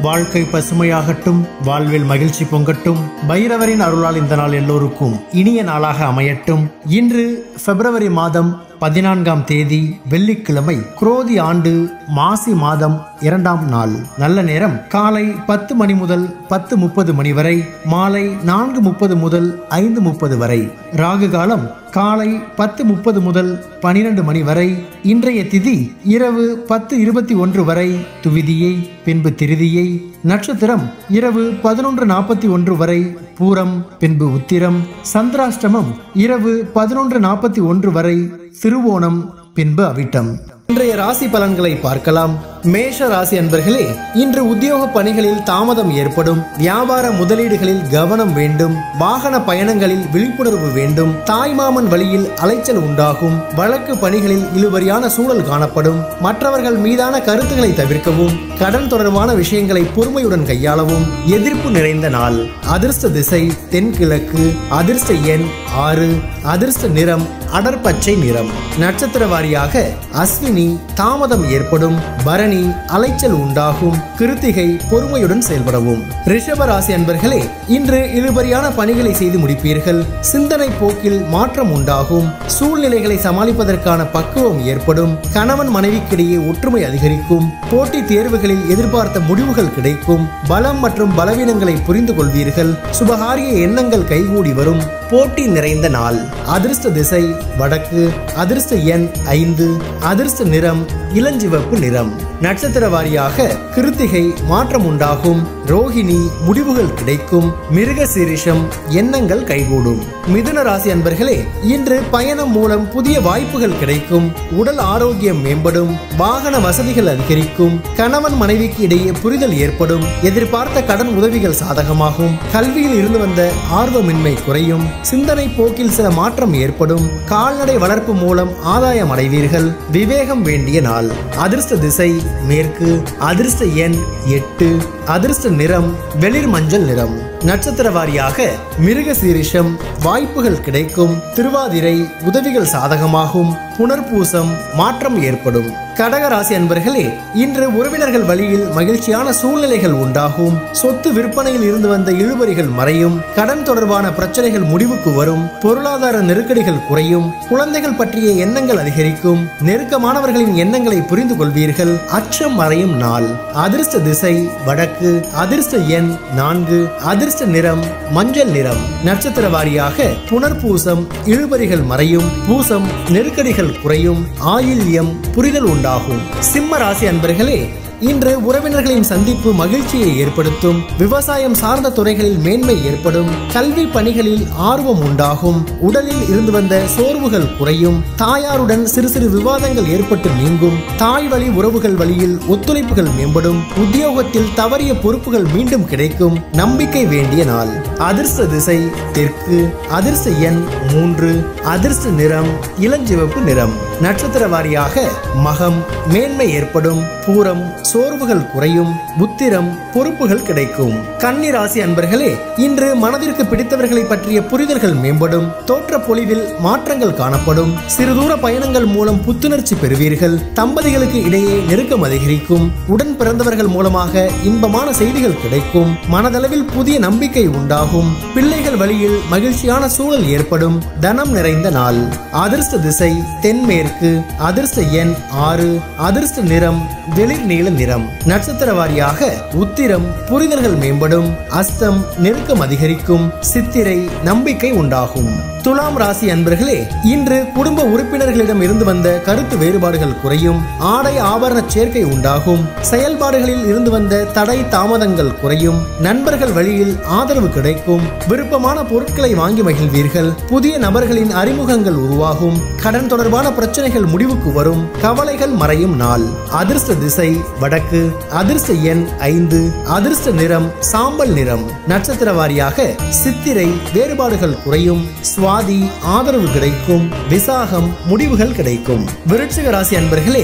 வாழ்க்கை பசுமையாகட்டும், வாழ்வில் மகிழ்ச்சி பொங்கட்டும். பைரவரின் அருளால் இந்த நாள் எல்லோருக்கும் இனிய நாளாக அமையட்டும். இன்று பிப்ரவரி மாதம் 14ஆம் தேதி வெள்ளிக்கிழமை, குரோதி ஆண்டு மாசி மாதம் 2ஆம் நாள். நல்ல நேரம் காலை 10 மணி முதல் 10:30 மணி வரை, மாலை 4:30 முதல் 5:30 வரை. ராகு காலம் காலை 10:30 முதல் 12 மணி வரை. இன்றைய திதி இரவு 10:21 வரை துவிதியை, பின்பு திருதியை. நட்சத்திரம் இரவு 11:41 வரை பூரம், பின்பு உத்திரம். சந்திராஷ்டமம் இரவு 11:41 வரை திருவோணம், பின்பு அவிட்டம். இன்றைய ராசி பலன்களை பார்க்கலாம். மேஷ ராசி அன்பர்களே, இன்று உத்தியோக பணிகளில் தாமதம் ஏற்படும். வியாபார முதலீடுகளில் கவனம் வேண்டும். வாகன பயணங்களில் விழிப்புணர்வு வேண்டும். தாய்மாமன் வழியில் அலைச்சல் உண்டாகும். வழக்கு பணிகளில் இழுபறியான சூழல் காணப்படும். மற்றவர்கள் மீதான கருத்துக்களை தவிர்க்கவும். கடன் தொடர்பான விஷயங்களை பொறுமையுடன் கையாளவும். எதிர்ப்பு நிறைந்த நாள். அதிர்ஷ்ட திசை தென்கிழக்கு. அதிர்ஷ்ட எண் 6. அதிர்ஷ்ட நிறம் அடர்பச்சை நிறம். நட்சத்திர வாரியாக அஸ்வினி தாமதம் ஏற்படும். பரணி அலைச்சல் உண்டாகும். கிருத்திகை பொறுமையுடன் செயல்படவும். ரிஷப ராசி அன்பர்களே, இன்று இழுபறியான பணிகளை செய்து முடிப்பீர்கள். சிந்தனை போக்கில் மாற்றம் உண்டாகும். சூழ்நிலைகளை சமாளிப்பதற்கான பக்குவம் ஏற்படும். கணவன் மனைவிக்கிடையே ஒற்றுமை அதிகரிக்கும். போட்டி தேர்வுகளில் எதிர்பார்த்த முடிவுகள் கிடைக்கும். பலம் மற்றும் பலவீனங்களை புரிந்து கொள்வீர்கள். சுபகாரிய எண்ணங்கள் கைகூடி வரும். போட்டி நிறைந்த நாள். அதிர்ஷ்ட திசை வடக்கு. அதிர்ஷ்ட எண் 5. அதிர்ஷ்ட நிறம் இளஞ்சிவப்பு நிறம். நட்சத்திர வாரியாக கிருத்திகை மாற்றம் உண்டாகும். ரோஹிணி முடிவுகள் கிடைக்கும். மிருக சீரிஷம் எண்ணங்கள் கைகூடும். மிதுன ராசி அன்பர்களே, இன்று பயணம் மூலம் புதிய வாய்ப்புகள் கிடைக்கும். உடல் ஆரோக்கியம் மேம்படும். வாகன வசதிகள் அதிகரிக்கும். கணவன் மனைவிக்கு இடையே புரிதல் ஏற்படும். எதிர்பார்த்த கடன் உதவிகள் சாதகமாகும். கல்வியில் இருந்து வந்த ஆர்வமின்மை குறையும். சிந்தனை போக்கில் சில மாற்றம் ஏற்படும். கால்நடை வளர்ப்பு மூலம் ஆதாயம் அடைவீர்கள். விவேகம் வேண்டிய நாள். அதிர்ஷ்ட திசை மேற்கு. அதிர்ஷ்ட எண் 8. அதிர்ஷ்ட நிறம் வெளிர் மஞ்சள் நிறம். நட்சத்திர வாரியாக மிருக சீரிஷம் வாய்ப்புகள் கிடைக்கும். திருவாதிரை உதவிகள் சாதகமாகும். புனர்பூசம் மாற்றம் ஏற்படும். கடக ராசி அன்பர்களே, இன்று உறவினர்கள் வழியில் மகிழ்ச்சியான சூழ்நிலைகள் உண்டாகும். சொத்து விற்பனையில் இருந்து வந்த இழுபறிகள் மறையும். கடன் தொடர்பான பிரச்சனைகள் முடிவுக்கு வரும். பொருளாதார நெருக்கடிகள் குறையும். குழந்தைகள் பற்றிய எண்ணங்கள் அதிகரிக்கும். நெருக்கமானவர்களின் எண்ணங்களை புரிந்து கொள்வீர்கள். அச்சம் மறையும் நாள். அதிர்ஷ்ட திசை வடக்கு. அதிர்ஷ்ட எண் 4. அதிர்ஷ்ட நிறம் மஞ்சள் நிறம். நட்சத்திர வாரியாக புனர்பூசம் இழுபறிகள் மறையும். பூசம் நெருக்கடிகள் குறையும். ஆயில்யம் புரிதல் உண்டாகும். சிம்ம ராசி அன்பர்களே, இன்று உறவினர்களின் சந்திப்பு மகிழ்ச்சியை ஏற்படுத்தும். விவசாயம் சார்ந்த துறைகளில் மேன்மை ஏற்படும். கல்வி பணிகளில் ஆர்வம் உண்டாகும். உடலில் இருந்து வந்த சோர்வுகள் குறையும். தாயாருடன் சிறு சிறு விவாதங்கள் ஏற்பட்டு நீங்கும். தாய் வழி உறவுகள் வழியில் ஒத்துழைப்புகள் மேம்படும். உத்தியோகத்தில் தவறிய பொறுப்புகள் மீண்டும் கிடைக்கும். நம்பிக்கை வேண்டிய நாள். அதிர்ஷ்ட திசை தெற்கு. அதிர்ஷ்ட எண் 3. அதிர்ஷ்ட நிறம் இளஞ்சிவப்பு நிறம். நட்சத்திர வாரியாக மகம் மேன்மை ஏற்படும். பூரம் சோர்வுகள் குறையும். புத்திரம் பொறுப்புகள் கிடைக்கும். கன்னி ராசி அன்பர்களே, இன்று மனதிற்கு பிடித்தவர்களை பற்றிய புரிதல்கள் மேம்படும். தோற்ற பொலிவில் மாற்றங்கள் காணப்படும். சிறுதூர பயணங்கள் மூலம் புத்துணர்ச்சி பெறுவீர்கள். தம்பதிகளுக்கு இடையே நெருக்கம் அதிகரிக்கும். உடன் பிறந்தவர்கள் மூலமாக இன்பமான செய்திகள் கிடைக்கும். மனதளவில் புதிய நம்பிக்கை உண்டாகும். பிள்ளைகள் வழியில் மகிழ்ச்சியான சூழல் ஏற்படும். தனம் நிறைந்த நாள். அதிர்ஷ்ட திசை தென்மேற்கு. அதிர்ஷ்ட எண் 6. அதிர்ஷ்ட நிறம் வெளிர் நீல நிறம். நட்சத்திர வாரியாக உத்திரம் புரிதல்கள் மேம்படும். அஸ்தம் நெருக்கம் அதிகரிக்கும். சித்திரை நம்பிக்கை உண்டாகும். துலாம் ராசி அன்பர்களே, இன்று குடும்ப உறுப்பினர்களிடம் இருந்து வந்த கருத்து வேறுபாடுகள் குறையும். ஆடை ஆபரண சேர்க்கை உண்டாகும். செயல்பாடுகளில் இருந்து வந்த தடை தாமதங்கள் குறையும். நண்பர்கள் வழியில் ஆதரவு கிடைக்கும். விருப்பமான பொருட்களை வாங்கி மகிழ்வீர்கள். புதிய நபர்களின் அறிமுகங்கள் உருவாகும். கடன் தொடர்பான பிரச்சனைகள் முடிவுக்கு வரும். கவலைகள் மறையும் நாள். அதிர்ஷ்ட திசை வடக்கு. அதிர்ஷ்ட எண் 5. அதிர்ஷ்ட நிறம் சாம்பல் நிறம். நட்சத்திர வாரியாக சித்திரை வேறுபாடுகள் குறையும். சுவாதி ஆதரவு கிடைக்கும். விசாகம் முடிவுகள் கிடைக்கும். விருச்சிக ராசி அன்பர்களே,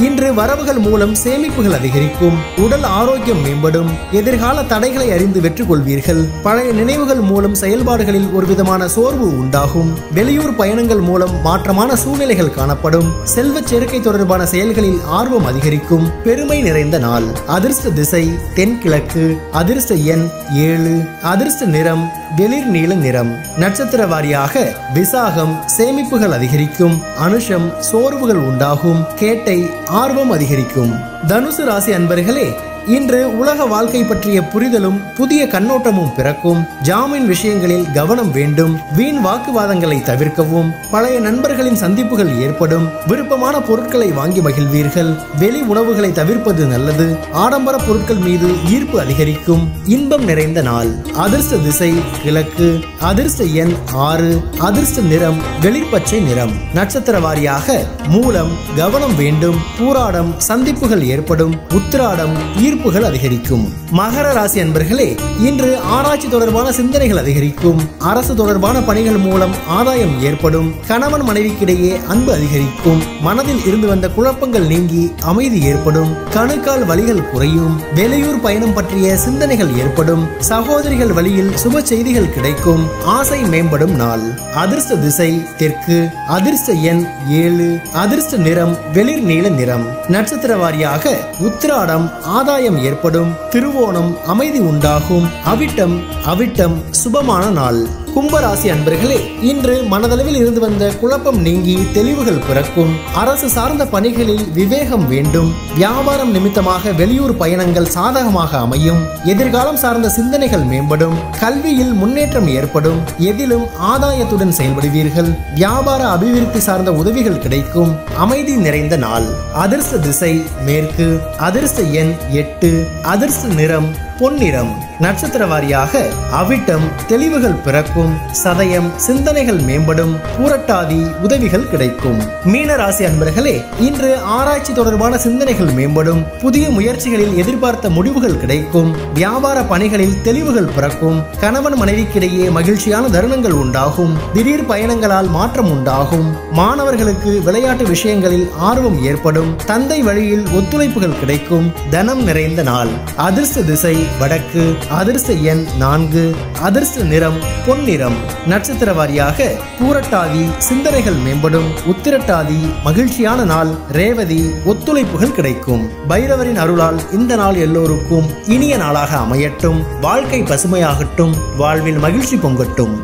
இன்று வரவுகள் மூலம் சேமிப்புகள் அதிகரிக்கும். உடல் ஆரோக்கியம் மேம்படும். எதிர்கால தடைகளை அறிந்து வெற்றி கொள்வீர்கள். பழைய நினைவுகள் மூலம் செயல்பாடுகளில் ஒரு விதமான சோர்வு உண்டாகும். வெளியூர் பயணங்கள் மூலம் மாற்றமான சூழ்நிலைகள் காணப்படும். செல்வ சேர்க்கை தொடர்பான செயல்களில் ஆர்வம் அதிகரிக்கும். பெருமை நிறைந்த நாள். அதிர்ஷ்ட திசை தென்கிழக்கு. அதிர்ஷ்ட எண் 7. அதிர்ஷ்ட நிறம் வெளிர் நீல நிறம். நட்சத்திர வாரியாக விசாகம் சேமிப்புகள் அதிகரிக்கும். அனுஷம் சோர்வுகள் உண்டாகும். கேட்டை ஆர்வம் அதிகரிக்கும். தனுசு ராசி அன்பர்களே, இன்று உலக வாழ்க்கை பற்றிய புரிதலும் புதிய கண்ணோட்டமும் பிறக்கும். ஜாமீன் விஷயங்களில் கவனம் வேண்டும். வீண் வாக்குவாதங்களை தவிர்க்கவும். பழைய நண்பர்களின் சந்திப்புகள் ஏற்படும். விருப்பமான பொருட்களை வாங்கி மகிழ்வீர்கள். வெளி உணவுகளை தவிர்ப்பது நல்லது. ஆடம்பர பொருட்கள் மீது ஈர்ப்பு அதிகரிக்கும். இன்பம் நிறைந்த நாள். அதிர்ஷ்ட திசை கிழக்கு. அதிர்ஷ்ட எண் 6. அதிர்ஷ்ட நிறம் வெளிர்பச்சை நிறம். நட்சத்திர வாரியாக மூலம் கவனம் வேண்டும். பூராடம் சந்திப்புகள் ஏற்படும். உத்திராடம் ஈர்ப்புகள் அதிகரிக்கும். மகர ராசி அன்பர்களே, இன்று ஆராய்ச்சி தொடர்பான சிந்தனைகள் அதிகரிக்கும். அரசு தொடர்பான பணிகள் மூலம் ஆதாயம் ஏற்படும். கணவன் மனைவிக்கிடையே அன்பு அதிகரிக்கும். மனதில் இருந்து வந்த குழப்பங்கள் நீங்கி அமைதி ஏற்படும். கணுக்கால் வலிகள் குறையும். வெளியூர் பயணம் பற்றிய சிந்தனைகள் ஏற்படும். சகோதரிகள் வழியில் சுப செய்திகள் கிடைக்கும். ஆசை மேம்படும் நாள். அதிர்ஷ்ட திசை தெற்கு. அதிர்ஷ்ட எண் 7. அதிர்ஷ்ட நிறம் வெளிர் நீல நிறம். நட்சத்திர வாரியாக உத்திராடம் ஆதாயம் ஏற்படும். திருவோணம் அமைதி உண்டாகும். அவிட்டம் சுபமான நாள். கும்பராசி அன்பர்களே, இன்று மனதளவில் இருந்து வந்த குழப்பம் நீங்கி தெளிவுகள் பிறக்கும். அரசு சார்ந்த பணிகளில் விவேகம் வேண்டும். வியாபாரம் நிமித்தமாக வெளியூர் பயணங்கள் சாதகமாக அமையும். எதிர்காலம் சார்ந்த சிந்தனைகள் மேம்படும். கல்வியில் முன்னேற்றம் ஏற்படும். எதிலும் ஆதாயத்துடன் செயல்படுவீர்கள். வியாபார அபிவிருத்தி சார்ந்த உதவிகள் கிடைக்கும். அமைதி நிறைந்த நாள். அதிர்ஷ்ட திசை மேற்கு. அதிர்ஷ்ட எண் 8. அதிர்ஷ்ட நிறம் பொன்னிறம். நட்சத்திர வாரியாக அவிட்டம் தெளிவுகள் பிறக்கும். சதயம் சிந்தனைகள் மேம்படும். பூரட்டாதி உதவிகள் கிடைக்கும். மீன ராசி அன்பர்களே, இன்று ஆராய்ச்சி தொடர்பான சிந்தனைகள் மேம்படும். புதிய முயற்சிகளில் எதிர்பார்த்த முடிவுகள் கிடைக்கும். வியாபார பணிகளில் தெளிவுகள் பிறக்கும். கணவன் மனைவிக்கிடையே மகிழ்ச்சியான தருணங்கள் உண்டாகும். திடீர் பயணங்களால் மாற்றம் உண்டாகும். மாணவர்களுக்கு விளையாட்டு விஷயங்களில் ஆர்வம் ஏற்படும். தந்தை வழியில் ஒத்துழைப்புகள் கிடைக்கும். தனம் நிறைந்த நாள். அதிர்ஷ்ட திசை வடக்கு. அதிர்ஷ்ட எண் 4. அதிர்ஷ்ட நிறம் பொன்னிறம். நட்சத்திர வாரியாக பூரட்டாதி சிந்தனைகள் மேம்படும். உத்திரட்டாதி மகிழ்ச்சியான நாள். ரேவதி ஒத்துழைப்புகள் கிடைக்கும். பைரவரின் அருளால் இந்த நாள் எல்லோருக்கும் இனிய நாளாக அமையட்டும். வாழ்க்கை பசுமையாகட்டும். வாழ்வில் மகிழ்ச்சி பொங்கட்டும்.